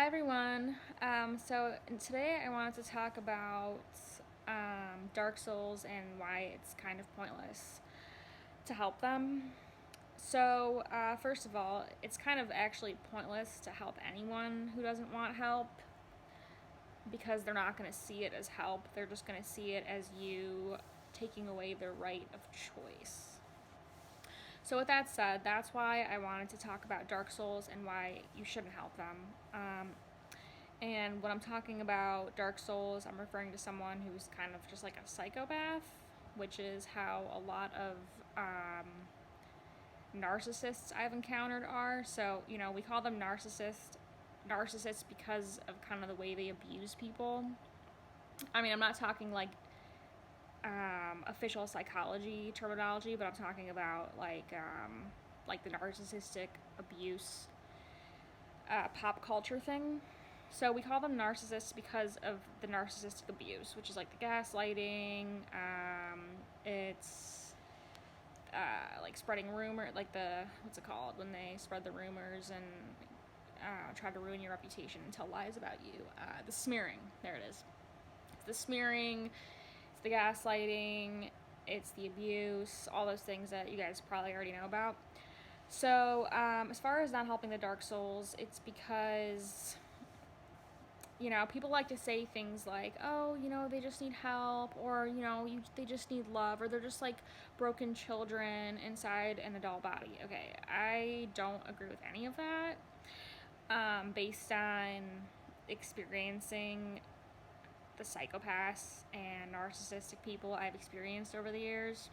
Hi everyone. Today I wanted to talk about Dark Souls and why it's kind of pointless to help them. First of all, it's kind of actually pointless to help anyone who doesn't want help because they're not going to see it as help. They're just going to see it as you taking away their right of choice. So with that said, that's why I wanted to talk about Dark Souls and why you shouldn't help them. And when I'm talking about Dark Souls, I'm referring to someone who's kind of just like a psychopath, which is how a lot of narcissists I've encountered are. So, we call them narcissists because of kind of the way they abuse people. I mean, I'm not talking like official psychology terminology, but I'm talking about like the narcissistic abuse pop culture thing. So we call them narcissists because of the narcissistic abuse, which is like the gaslighting. It's like spreading rumor, like what's it called when they spread the rumors and try to ruin your reputation and tell lies about you. The smearing. There it is. It's the smearing. It's the gaslighting. It's the abuse. All those things that you guys probably already know about. So as far as not helping the Dark Souls, it's because people like to say things like, oh, they just need help, or, they just need love, or they're just like broken children inside an adult body. Okay, I don't agree with any of that. Based on experiencing the psychopaths and narcissistic people I've experienced over the years,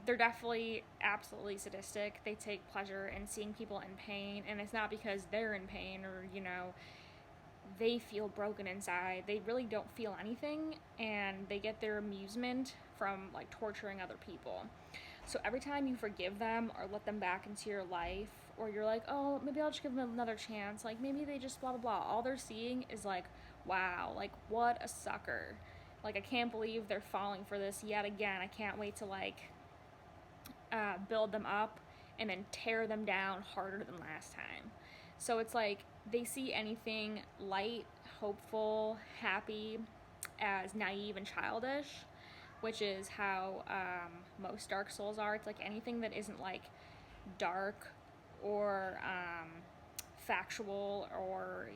they're definitely absolutely sadistic. They take pleasure in seeing people in pain, and it's not because they're in pain or, they feel broken inside. They really don't feel anything, and they get their amusement from, like, torturing other people. So every time you forgive them or let them back into your life, or you're like, oh, maybe I'll just give them another chance, like, maybe they just blah, blah, blah, all they're seeing is, like, wow, like, what a sucker. Like, I can't believe they're falling for this yet again. I can't wait to, build them up and then tear them down harder than last time. So it's like they see anything light, hopeful, happy as naive and childish, which is how most Dark Souls are. It's like anything that isn't, like, dark or factual or,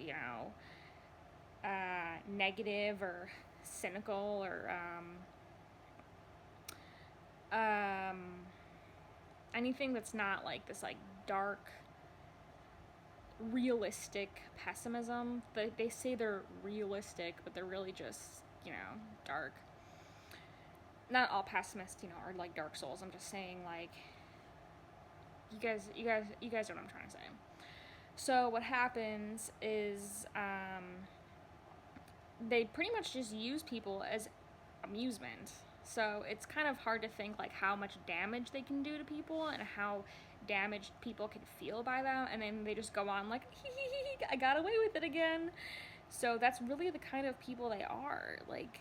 negative or cynical or anything that's not like this, like, dark, realistic pessimism. They say they're realistic, but they're really just, dark. Not all pessimists, are like Dark Souls. I'm just saying, like, you guys know what I'm trying to say. So what happens is they pretty much just use people as amusement. So it's kind of hard to think, like, how much damage they can do to people and how damaged people can feel by them, and then they just go on like, I got away with it again. So that's really the kind of people they are. Like,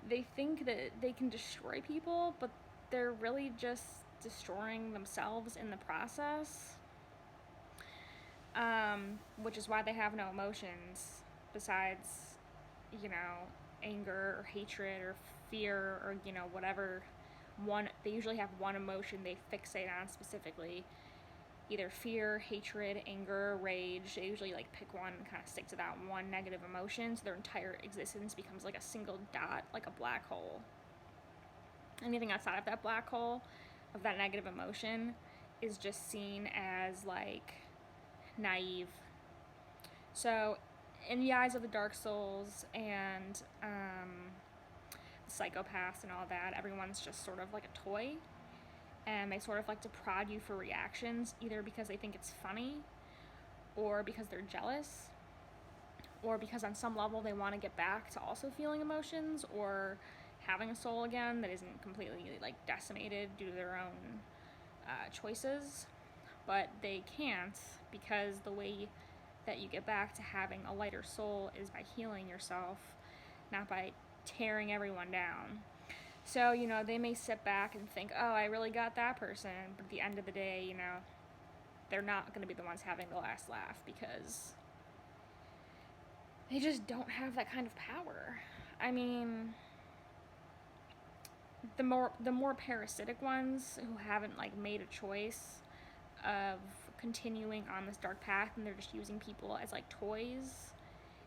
they think that they can destroy people, but they're really just destroying themselves in the process. Which is why they have no emotions besides, anger or hatred or fear or, whatever one. They usually have one emotion they fixate on specifically. Either fear, hatred, anger, rage. They usually, like, pick one and kind of stick to that one negative emotion, so their entire existence becomes like a single dot, like a black hole. Anything outside of that black hole, of that negative emotion, is just seen as, like, naive. So in the eyes of the Dark Souls and psychopaths and all that, everyone's just sort of like a toy, and they sort of like to prod you for reactions, either because they think it's funny, or because they're jealous, or because on some level they want to get back to also feeling emotions or having a soul again that isn't completely, like, decimated due to their own choices. But they can't, because the way that you get back to having a lighter soul is by healing yourself, not by tearing everyone down. So, they may sit back and think, oh, I really got that person, but at the end of the day, they're not going to be the ones having the last laugh, because they just don't have that kind of power. I mean, the more parasitic ones who haven't like made a choice of continuing on this dark path, and they're just using people as like toys,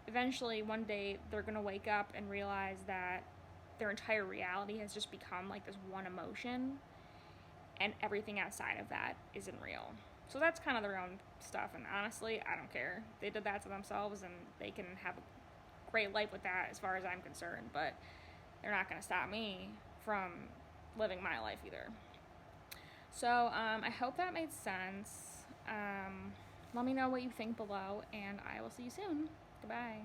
eventually one day they're gonna wake up and realize that their entire reality has just become like this one emotion, and everything outside of that isn't real. So that's kind of their own stuff, and honestly, I don't care. They did that to themselves, and they can have a great life with that as far as I'm concerned, but they're not gonna stop me from living my life either. So I hope that made sense. Let me know what you think below, and I will see you soon. Goodbye.